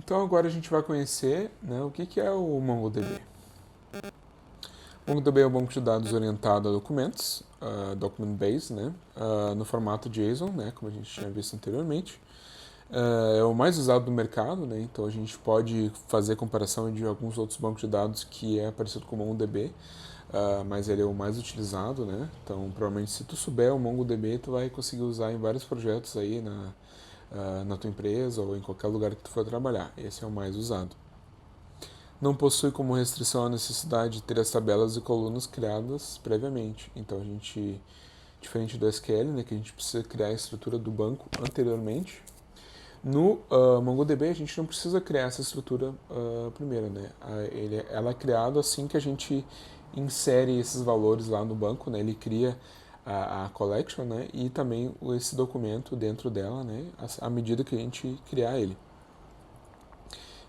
Então agora a gente vai conhecer, né, o que é o MongoDB. O MongoDB é um banco de dados orientado a documentos, document based, né, no formato JSON, né, como a gente tinha visto anteriormente. É o mais usado no mercado, né, então a gente pode fazer comparação de alguns outros bancos de dados que é parecido com o MongoDB, mas ele é o mais utilizado, né, então provavelmente se tu souber o MongoDB tu vai conseguir usar em vários projetos aí na tua empresa ou em qualquer lugar que tu for trabalhar. Esse é o mais usado. Não possui como restrição a necessidade de ter as tabelas e colunas criadas previamente. Então a gente, diferente do SQL, né, que a gente precisa criar a estrutura do banco anteriormente, no MongoDB a gente não precisa criar essa estrutura primeiro, né? Ela é criada assim que a gente insere esses valores lá no banco, né? Ele cria a collection, né? E também esse documento dentro dela, né? À medida que a gente criar ele.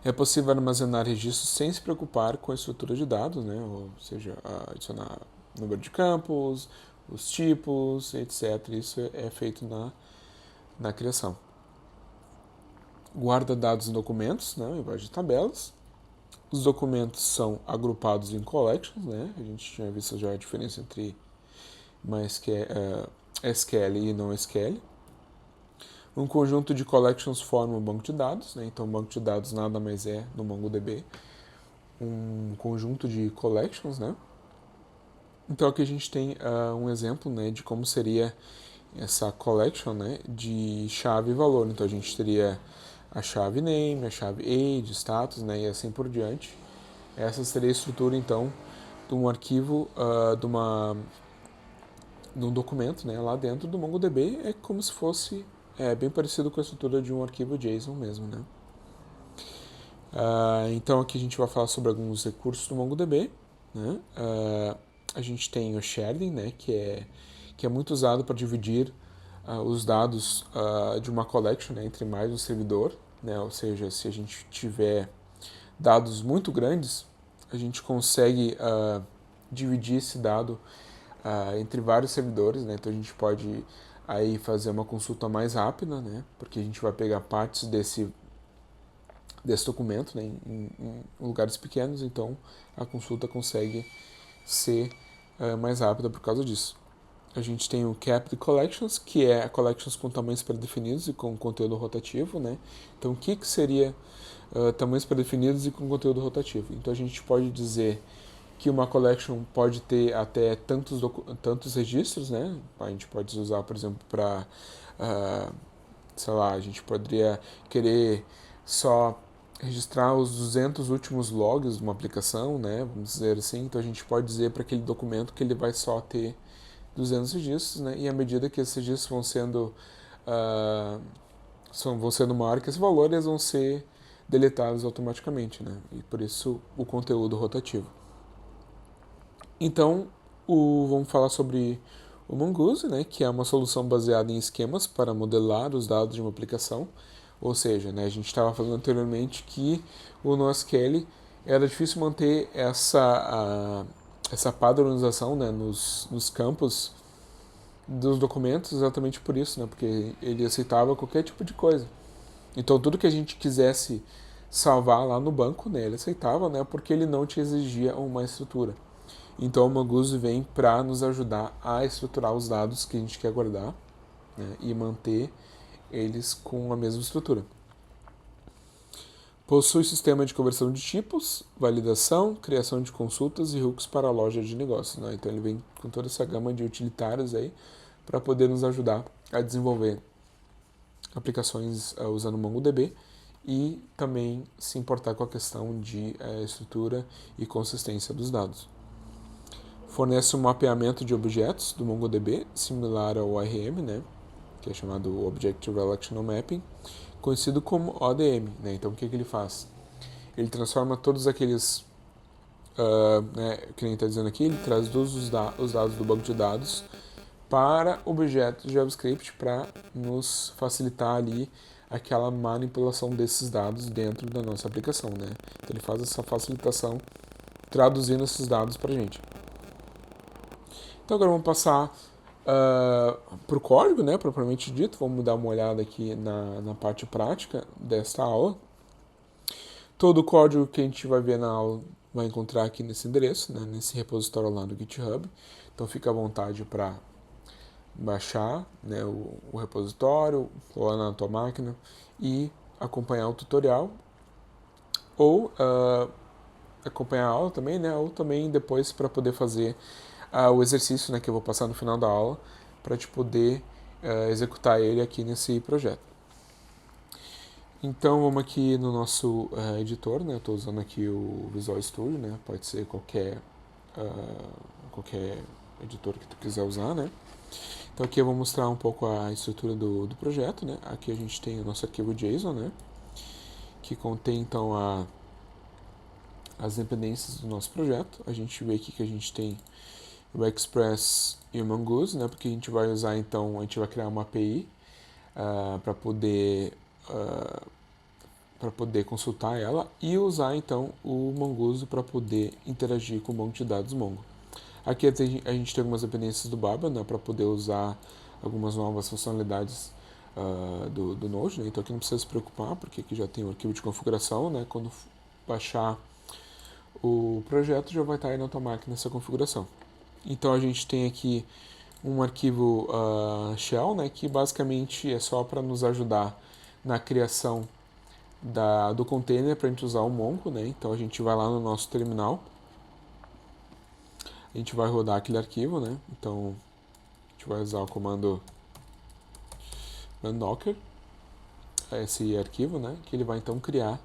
É possível armazenar registros sem se preocupar com a estrutura de dados, né? Ou seja, adicionar número de campos, os tipos, etc. Isso é feito na criação. Guarda dados em documentos, né, em vez de tabelas. Os documentos são agrupados em collections, né? A gente tinha visto já a diferença entre SQL e não SQL. Um conjunto de collections forma um banco de dados, né? Então, um banco de dados nada mais é, no MongoDB, um conjunto de collections, né? Então, aqui a gente tem um exemplo, né, de como seria essa collection, né, de chave e valor. Então, a gente teria a chave name, a chave age, status, né, e assim por diante. Essa seria a estrutura, então, de um arquivo, de um documento, né, lá dentro do MongoDB. É como se fosse bem parecido com a estrutura de um arquivo JSON mesmo, né. Então, aqui a gente vai falar sobre alguns recursos do MongoDB, né. A gente tem o sharding, né, que é muito usado para dividir os dados de uma collection, né, entre mais um servidor, né, ou seja, se a gente tiver dados muito grandes, a gente consegue dividir esse dado entre vários servidores, né, então a gente pode aí fazer uma consulta mais rápida, né, porque a gente vai pegar partes desse documento, né, em lugares pequenos, então a consulta consegue ser mais rápida por causa disso. A gente tem o Capped Collections, que é collections com tamanhos pré-definidos e com conteúdo rotativo, né? Então, o que seria tamanhos pré-definidos e com conteúdo rotativo? Então, a gente pode dizer que uma collection pode ter até tantos registros, né? A gente pode usar, por exemplo, para, sei lá, a gente poderia querer só registrar os 200 últimos logs de uma aplicação, né? Vamos dizer assim. Então, a gente pode dizer para aquele documento que ele vai só ter 200 registros, né? E à medida que esses registros vão sendo maior que esse valor, eles vão ser deletados automaticamente, né? E por isso o conteúdo rotativo. Então, vamos falar sobre o Mongoose, né? Que é uma solução baseada em esquemas para modelar os dados de uma aplicação. Ou seja, né, a gente estava falando anteriormente que o NoSQL era difícil manter essa padronização, né, nos campos dos documentos, exatamente por isso, né, porque ele aceitava qualquer tipo de coisa. Então tudo que a gente quisesse salvar lá no banco, né, ele aceitava, né, porque ele não te exigia uma estrutura. Então o Mongoose vem para nos ajudar a estruturar os dados que a gente quer guardar, né, e manter eles com a mesma estrutura. Possui sistema de conversão de tipos, validação, criação de consultas e hooks para a loja de negócios, né? Então ele vem com toda essa gama de utilitários aí para poder nos ajudar a desenvolver aplicações usando MongoDB e também se importar com a questão de estrutura e consistência dos dados. Fornece um mapeamento de objetos do MongoDB, similar ao ORM, né, que é chamado Object Relational Mapping, conhecido como ODM. Né? Então, o que ele faz? Ele transforma todos aqueles, né, que nem está dizendo aqui, ele traz todos os dados do banco de dados para objetos JavaScript para nos facilitar ali aquela manipulação desses dados dentro da nossa aplicação. Né? Então, ele faz essa facilitação traduzindo esses dados para a gente. Então, agora vamos passar para o código, né, propriamente dito. Vamos dar uma olhada aqui na parte prática desta aula. Todo o código que a gente vai ver na aula vai encontrar aqui nesse endereço, né, nesse repositório lá do GitHub. Então fica à vontade para baixar, né, o repositório, lá na tua máquina e acompanhar o tutorial ou acompanhar a aula também, né, ou também depois para poder fazer o exercício, né, que eu vou passar no final da aula para te poder executar ele aqui nesse projeto. Então vamos aqui no nosso editor, né? Eu estou usando aqui o Visual Studio, né? Pode ser qualquer editor que tu quiser usar, né? Então aqui eu vou mostrar um pouco a estrutura do projeto, né? Aqui a gente tem o nosso arquivo JSON, né? Que contém então as dependências do nosso projeto. A gente vê aqui que a gente tem o Express e o Mongoose, né? Porque a gente vai usar então, a gente vai criar uma API para poder consultar ela e usar então o Mongoose para poder interagir com o banco de dados Mongo. Aqui a gente tem algumas dependências do Babel, né, para poder usar algumas novas funcionalidades do Node, né? Então aqui não precisa se preocupar, porque aqui já tem o arquivo de configuração, né? Quando baixar o projeto já vai estar aí na tua máquina essa configuração. Então a gente tem aqui um arquivo shell, né, que basicamente é só para nos ajudar na criação do container para a gente usar o Mongo, né? Então a gente vai lá no nosso terminal, a gente vai rodar aquele arquivo, né? Então a gente vai usar o comando docker, esse arquivo, né? Que ele vai então criar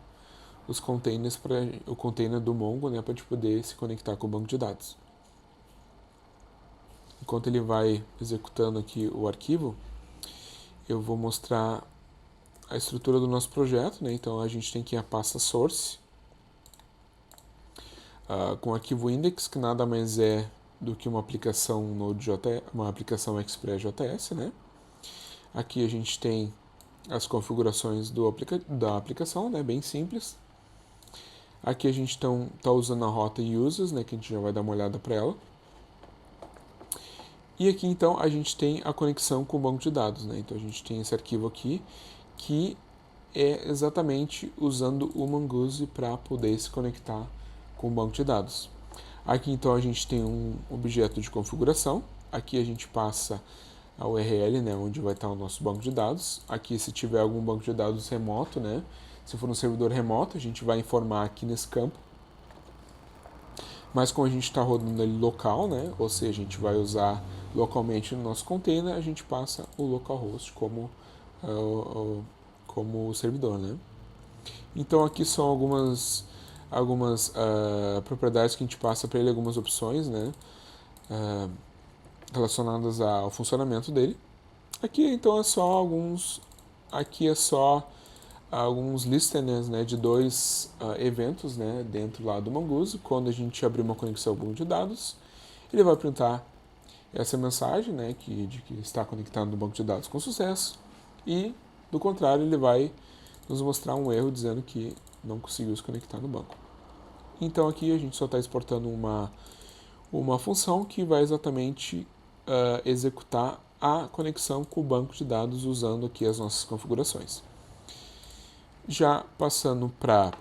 os containers para o container do Mongo, né? Para a gente poder se conectar com o banco de dados. Enquanto ele vai executando aqui o arquivo, eu vou mostrar a estrutura do nosso projeto, né? Então a gente tem aqui a pasta source com o arquivo index, que nada mais é do que uma aplicação Node.js, uma aplicação Express.js, né? Aqui a gente tem as configurações da aplicação, né? Bem simples. Aqui a gente está usando a rota users, né? Que a gente já vai dar uma olhada para ela. E aqui então a gente tem a conexão com o banco de dados, né? Então a gente tem esse arquivo aqui que é exatamente usando o Mongoose para poder se conectar com o banco de dados. Aqui então a gente tem um objeto de configuração. Aqui a gente passa a URL, né, onde vai estar o nosso banco de dados. Aqui se tiver algum banco de dados remoto, né, se for um servidor remoto, a gente vai informar aqui nesse campo. Mas como a gente está rodando ele local, né, ou seja, a gente vai usar localmente no nosso container, a gente passa o localhost como servidor, né? Então aqui são algumas propriedades que a gente passa para ele, algumas opções, né? Relacionadas ao funcionamento dele. Aqui então é só alguns listeners, né, de dois eventos, né, dentro lá do Mongoose. Quando a gente abrir uma conexão ao banco de dados, ele vai printar essa mensagem, né, de que está conectado no banco de dados com sucesso, e do contrário ele vai nos mostrar um erro dizendo que não conseguiu se conectar no banco. Então aqui a gente só está exportando uma função que vai exatamente executar a conexão com o banco de dados usando aqui as nossas configurações. Já passando para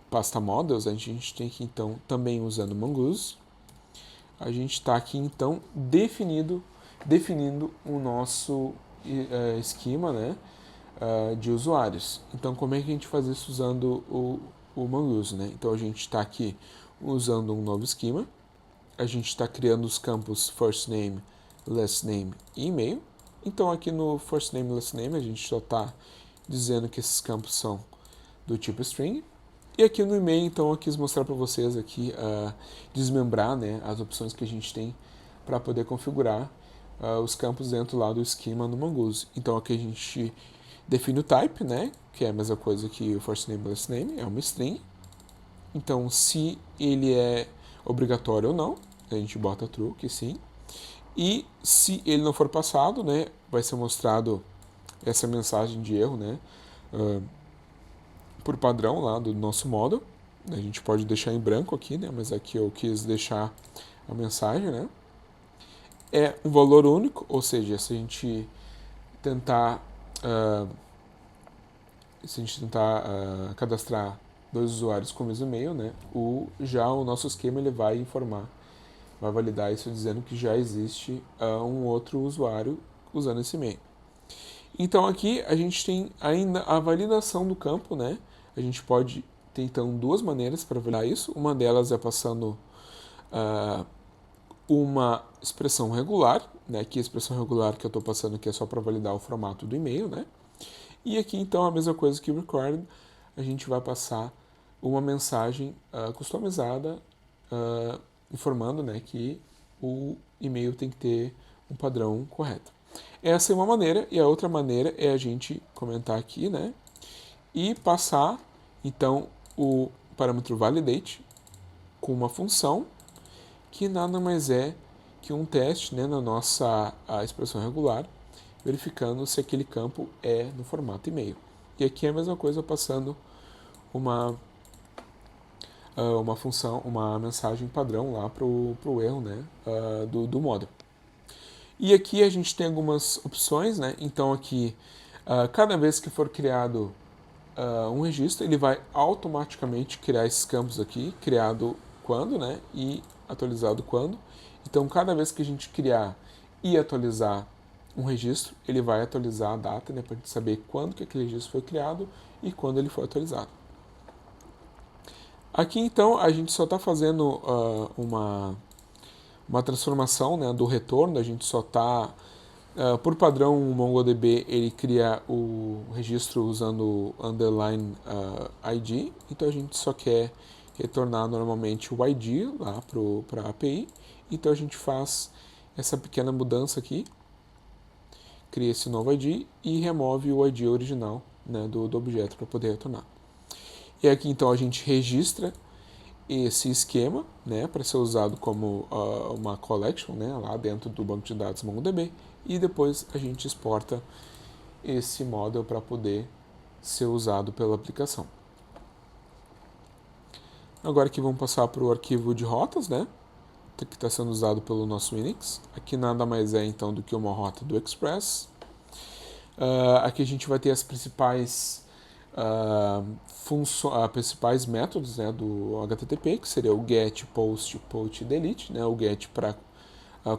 pasta models, a gente tem aqui então também usando Mongoose. A gente está aqui então definindo o nosso esquema, né, de usuários. Então como é que a gente faz isso usando o Mongoose, né? Então a gente está aqui usando um novo esquema. A gente está criando os campos first name, last name e e-mail. Então aqui no first name, last name a gente só está dizendo que esses campos são do tipo string. E aqui no e-mail, então, eu quis mostrar para vocês aqui, desmembrar, né, as opções que a gente tem para poder configurar os campos dentro lá do esquema no Mongoose. Então aqui a gente define o type, né, que é a mesma coisa que o first name, last name, é uma string. Então se ele é obrigatório ou não, a gente bota true, que sim. E se ele não for passado, né, vai ser mostrado essa mensagem de erro, né, por padrão lá do nosso model. A gente pode deixar em branco aqui, né, mas aqui eu quis deixar a mensagem, né. É um valor único, ou seja, se a gente tentar se a gente tentar cadastrar 2 usuários com o mesmo e-mail, né, já o nosso esquema ele vai informar, vai validar isso dizendo que já existe um outro usuário usando esse e-mail. Então aqui a gente tem ainda a validação do campo, né? A gente pode ter então 2 maneiras para validar isso. Uma delas é passando uma expressão regular, né? Que a expressão regular que eu estou passando aqui é só para validar o formato do e-mail, né? E aqui então a mesma coisa que o required, a gente vai passar uma mensagem customizada informando, né, que o e-mail tem que ter um padrão correto. Essa é uma maneira, e a outra maneira é a gente comentar aqui, né, e passar então o parâmetro validate com uma função que nada mais é que um teste, né, na nossa expressão regular, verificando se aquele campo é no formato e-mail. E aqui é a mesma coisa passando uma função, uma mensagem padrão lá para o erro, né, do model. E aqui a gente tem algumas opções, né? Então aqui, cada vez que for criado um registro, ele vai automaticamente criar esses campos aqui, criado quando, né? E atualizado quando. Então cada vez que a gente criar e atualizar um registro, ele vai atualizar a data, né? Para a gente saber quando que aquele registro foi criado e quando ele foi atualizado. Aqui então a gente só está fazendo uma transformação, né, do retorno, a gente só está, por padrão o MongoDB ele cria o registro usando o underline ID, então a gente só quer retornar normalmente o ID lá para a API, então a gente faz essa pequena mudança aqui, cria esse novo ID e remove o ID original, né, do objeto para poder retornar. E aqui então a gente registra esse esquema, né, para ser usado como uma collection, né, lá dentro do banco de dados MongoDB, e depois a gente exporta esse model para poder ser usado pela aplicação. Agora aqui vamos passar para o arquivo de rotas, né, que está sendo usado pelo nosso Unix. Aqui nada mais é então do que uma rota do Express. Aqui a gente vai ter as principais principais métodos, né, do HTTP, que seria o GET, POST, POT e DELETE, né, o GET para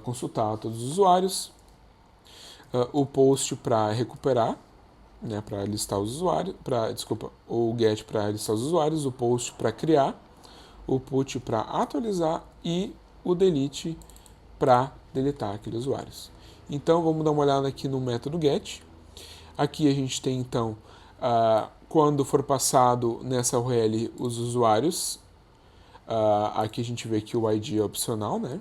consultar todos os usuários, o POST para recuperar, né, para listar os usuários, o GET para listar os usuários, o POST para criar, o PUT para atualizar e o DELETE para deletar aqueles usuários. Então vamos dar uma olhada aqui no método GET. Aqui a gente tem então quando for passado nessa URL os usuários, aqui a gente vê que o ID é opcional, né?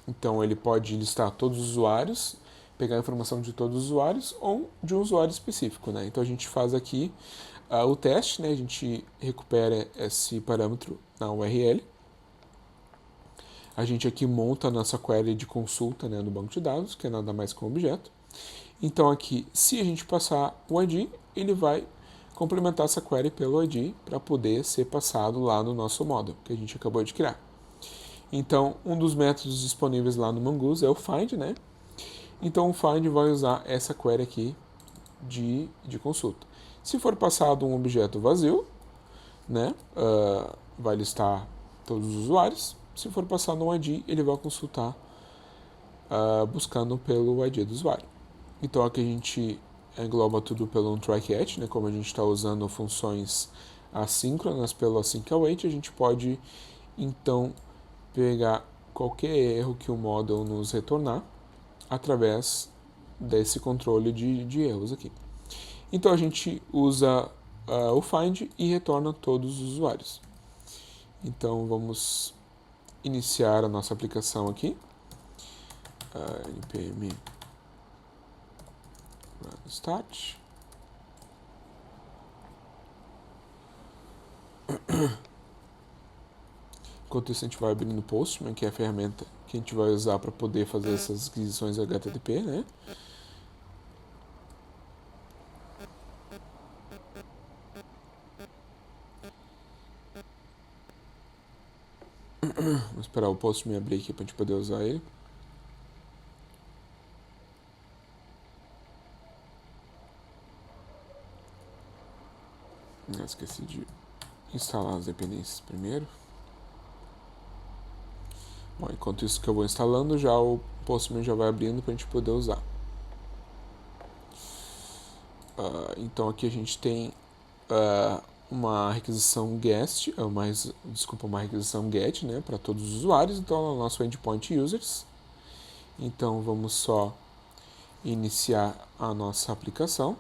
Então ele pode listar todos os usuários, pegar a informação de todos os usuários ou de um usuário específico, né? Então a gente faz aqui o teste, né? A gente recupera esse parâmetro na URL. A gente aqui monta a nossa query de consulta, né, no banco de dados, que é nada mais que um objeto. Então aqui, se a gente passar o ID, ele vai complementar essa query pelo ID para poder ser passado lá no nosso model que a gente acabou de criar. Então, um dos métodos disponíveis lá no Mongoose é o find, né? Então o find vai usar essa query aqui de consulta. Se for passado um objeto vazio, né, vai listar todos os usuários. Se for passado um ID, ele vai consultar buscando pelo ID do usuário. Então aqui a gente engloba tudo pelo try-catch, né? Como a gente está usando funções assíncronas pelo async-await, a gente pode então pegar qualquer erro que o model nos retornar através desse controle de erros aqui. Então a gente usa o find e retorna todos os usuários. Então vamos iniciar a nossa aplicação aqui. npm start. Enquanto isso a gente vai abrindo o Postman, que é a ferramenta que a gente vai usar para poder fazer essas aquisições HTTP, né? Vamos esperar o Postman abrir aqui para a gente poder usar ele. esqueci de instalar as dependências primeiro. Bom, enquanto isso que eu vou instalando, já o Postman já vai abrindo para a gente poder usar. Então aqui a gente tem uma requisição guest, uma requisição get, né, para todos os usuários. Então é o nosso endpoint users. Então vamos só iniciar a nossa aplicação.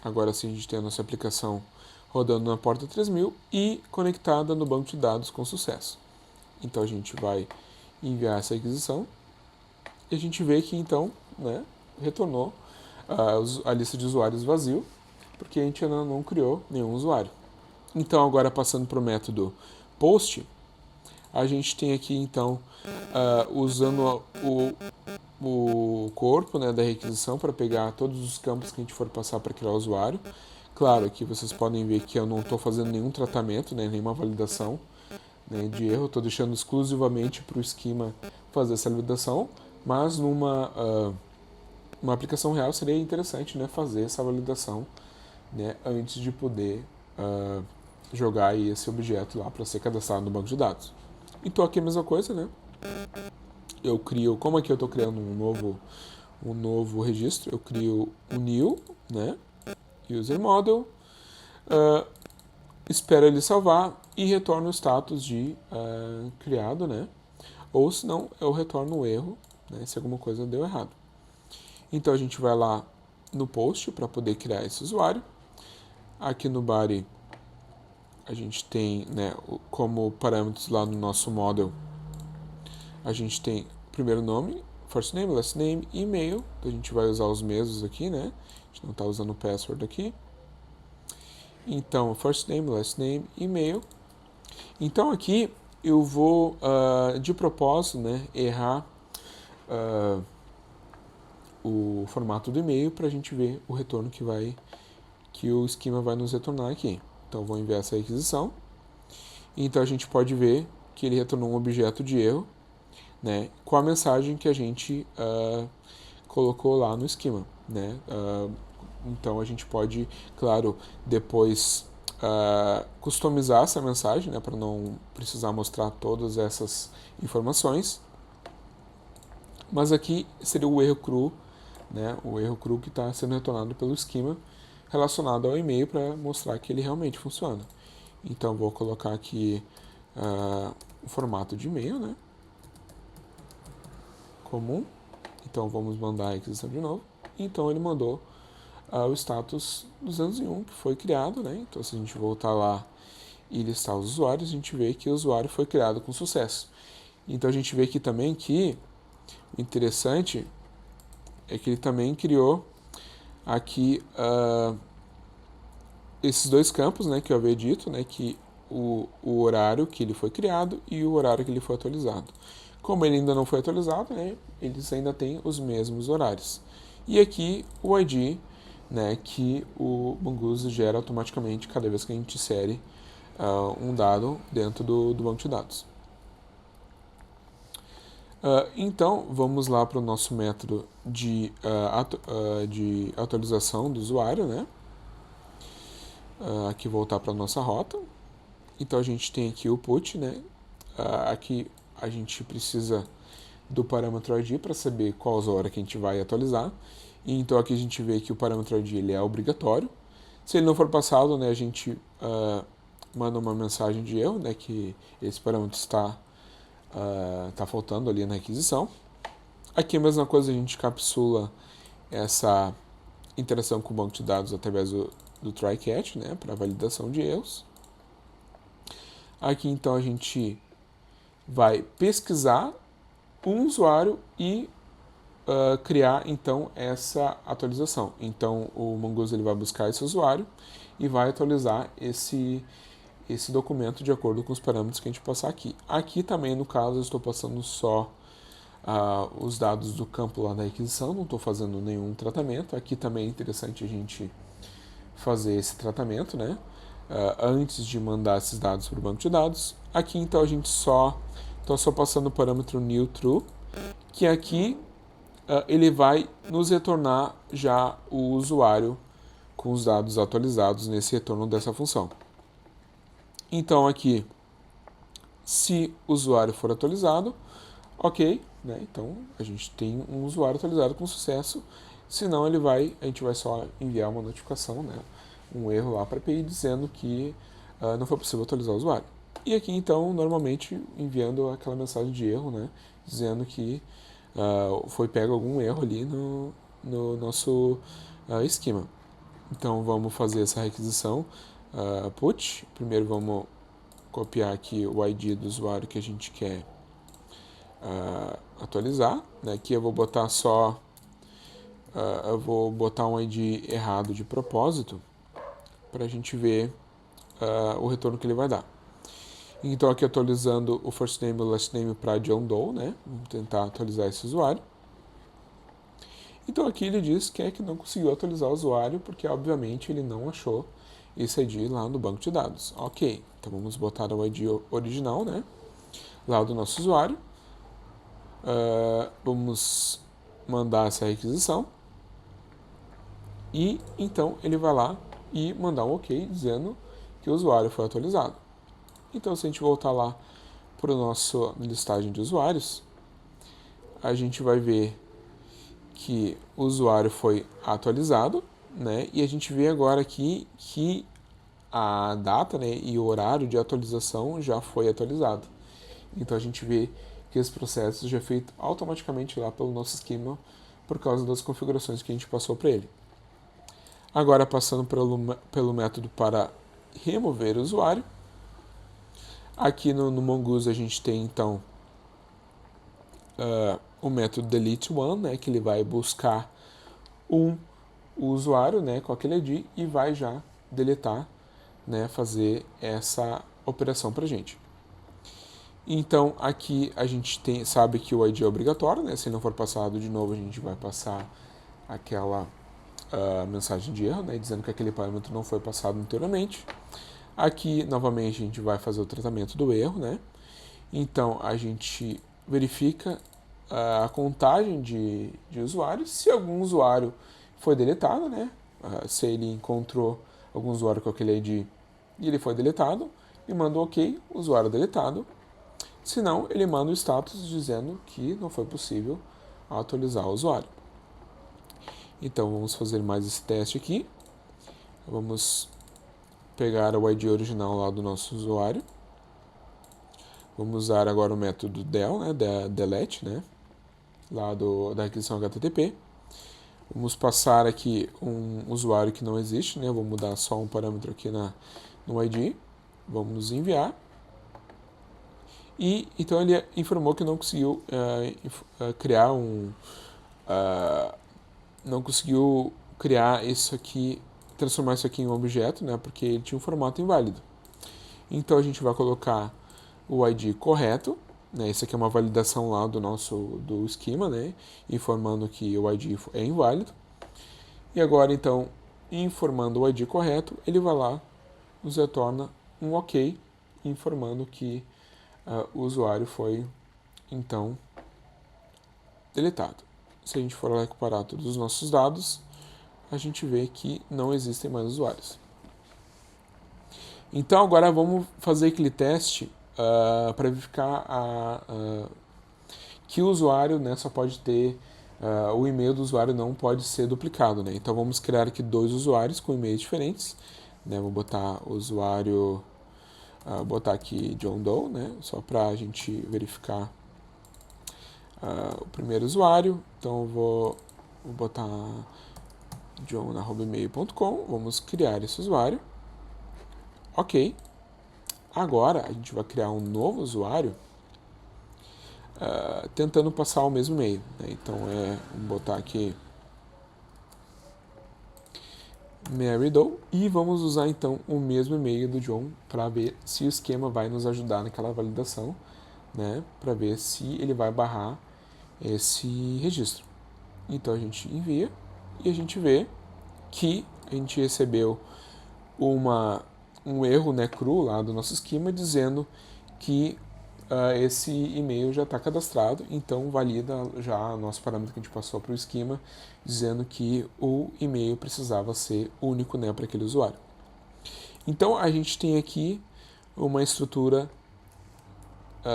Agora sim a gente tem a nossa aplicação rodando na porta 3000 e conectada no banco de dados com sucesso. Então a gente vai enviar essa requisição e a gente vê que então, né, retornou a lista de usuários vazio, porque a gente ainda não criou nenhum usuário. Então agora passando para o método post, a gente tem aqui então usando o corpo, né, da requisição para pegar todos os campos que a gente for passar para criar o usuário. Claro, aqui vocês podem ver que eu não estou fazendo nenhum tratamento, né, nenhuma validação, né, de erro, estou deixando exclusivamente para o esquema fazer essa validação, mas numa uma aplicação real seria interessante, né, fazer essa validação, né, antes de poder jogar aí esse objeto lá para ser cadastrado no banco de dados. Então aqui é a mesma coisa, né? Eu crio, como aqui eu estou criando um novo registro, eu crio um new, né? User model, espero ele salvar e retorno o status de criado, né? Ou se não, eu retorno o erro, né, se alguma coisa deu errado. Então a gente vai lá no post para poder criar esse usuário. Aqui no body a gente tem, né, como parâmetros lá no nosso model, a gente tem primeiro nome, first name, last name, e-mail. Então a gente vai usar os mesmos aqui, né? A gente não está usando o password aqui. Então, first name, last name, e-mail. Então aqui eu vou, de propósito, né, errar o formato do e-mail para a gente ver o retorno que o esquema vai nos retornar aqui. Então vou enviar essa requisição. Então a gente pode ver que ele retornou um objeto de erro, né, com a mensagem que a gente colocou lá no esquema, né? Então a gente pode, claro, depois customizar essa mensagem, né, para não precisar mostrar todas essas informações. Mas aqui seria o erro cru, né, o erro cru que está sendo retornado pelo esquema relacionado ao e-mail para mostrar que ele realmente funciona. Então vou colocar aqui o formato de e-mail, né, comum. Então vamos mandar a requisição de novo. Então ele mandou o status 201 que foi criado, né? Então se a gente voltar lá e listar os usuários, a gente vê que o usuário foi criado com sucesso. Então a gente vê aqui também que o interessante é que ele também criou aqui esses dois campos, né, que eu havia dito, né, que o horário que ele foi criado e o horário que ele foi atualizado. Como ele ainda não foi atualizado, né, eles ainda têm os mesmos horários. E aqui o ID, né, que o Mongoose gera automaticamente cada vez que a gente insere um dado dentro do banco de dados. Então, vamos lá para o nosso método de atualização do usuário, né? Aqui voltar para a nossa rota. Então, a gente tem aqui o put, né? Aqui a gente precisa do parâmetro ID para saber qual usuário que a gente vai atualizar. E então, aqui a gente vê que o parâmetro ID ele é obrigatório. Se ele não for passado, né, a gente manda uma mensagem de erro, né, que esse parâmetro está faltando ali na requisição. Aqui a mesma coisa, a gente capsula essa interação com o banco de dados através do try-catch, né, para validação de erros. Aqui então a gente vai pesquisar um usuário e criar então essa atualização. Então o Mongoose ele vai buscar esse usuário e vai atualizar esse documento de acordo com os parâmetros que a gente passar aqui. Aqui também, no caso, eu estou passando só os dados do campo lá da requisição, não estou fazendo nenhum tratamento. Aqui também é interessante a gente fazer esse tratamento, né, antes de mandar esses dados para o banco de dados. Aqui, então, a gente estou só passando o parâmetro new true, que aqui ele vai nos retornar já o usuário com os dados atualizados nesse retorno dessa função. Então aqui, se o usuário for atualizado, ok, né? Então a gente tem um usuário atualizado com sucesso. Se não, a gente vai só enviar uma notificação, né? Um erro lá para a API dizendo que não foi possível atualizar o usuário. E aqui então, normalmente enviando aquela mensagem de erro, né? Dizendo que foi pego algum erro ali no nosso esquema. Então vamos fazer essa requisição put. Primeiro vamos copiar aqui o ID do usuário que a gente quer atualizar. Né? Aqui eu vou botar eu vou botar um ID errado de propósito para a gente ver o retorno que ele vai dar. Então aqui atualizando o first name e o last name para John Doe, né? Vamos tentar atualizar esse usuário. Então aqui ele diz que não conseguiu atualizar o usuário porque obviamente ele não achou esse ID lá no banco de dados. Ok, então vamos botar o ID original, né? Lá do nosso usuário. Vamos mandar essa requisição. E então ele vai lá e mandar um ok dizendo que o usuário foi atualizado. Então se a gente voltar lá para a nossa listagem de usuários, a gente vai ver que o usuário foi atualizado, né? E a gente vê agora aqui que a data, né, e o horário de atualização já foi atualizado. Então a gente vê que esse processo já é feito automaticamente lá pelo nosso esquema por causa das configurações que a gente passou para ele. Agora passando pelo método para remover o usuário. Aqui no Mongoose a gente tem então o método delete one, né, que ele vai buscar o usuário, né, com aquele ID e vai já deletar, né, fazer essa operação para a gente. Então aqui a gente sabe que o ID é obrigatório, né, se não for passado de novo a gente vai passar aquela mensagem de erro, né, dizendo que aquele parâmetro não foi passado anteriormente. Aqui novamente a gente vai fazer o tratamento do erro, né? Então a gente verifica a contagem de usuários, se algum usuário foi deletado, né? Se ele encontrou algum usuário com aquele ID e ele foi deletado, e manda um ok, usuário deletado. Se não, ele manda o status dizendo que não foi possível atualizar o usuário. Então vamos fazer mais esse teste aqui. Vamos pegar o ID original lá do nosso usuário. Vamos usar agora o método del, né, delete, né, lá da requisição HTTP. Vamos passar aqui um usuário que não existe, né, vou mudar só um parâmetro aqui no ID. Vamos enviar. E então ele informou que não conseguiu criar não conseguiu criar isso aqui, transformar isso aqui em um objeto, né, porque ele tinha um formato inválido. Então a gente vai colocar o ID correto, né, isso aqui é uma validação lá do esquema, né, informando que o ID é inválido. E agora então, informando o ID correto, ele vai lá, nos retorna um ok, informando que o usuário foi então deletado. Se a gente for lá recuperar todos os nossos dados, a gente vê que não existem mais usuários. Então agora vamos fazer aquele teste para verificar que o usuário, né, só pode ter o e-mail do usuário não pode ser duplicado, né? Então vamos criar aqui dois usuários com e-mails diferentes, né? Vou botar o usuário, botar aqui John Doe, né? Só para a gente verificar o primeiro usuário. Então eu vou botar john@email.com. Vamos criar esse usuário. Ok. Agora a gente vai criar um novo usuário tentando passar o mesmo e-mail, né? Então vamos botar aqui Mary Doe e vamos usar então o mesmo e-mail do John para ver se o esquema vai nos ajudar naquela validação, né? Para ver se ele vai barrar esse registro. Então a gente envia e a gente vê que a gente recebeu um erro, né, cru lá do nosso esquema dizendo que esse e-mail já está cadastrado, então valida já nosso parâmetro que a gente passou para o esquema, dizendo que o e-mail precisava ser único, né, para aquele usuário. Então a gente tem aqui uma estrutura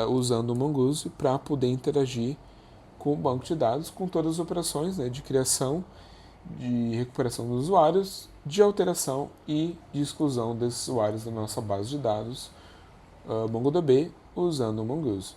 usando o Mongoose para poder interagir com o banco de dados, com todas as operações, né, de criação, de recuperação dos usuários, de alteração e de exclusão desses usuários da nossa base de dados MongoDB usando o Mongoose.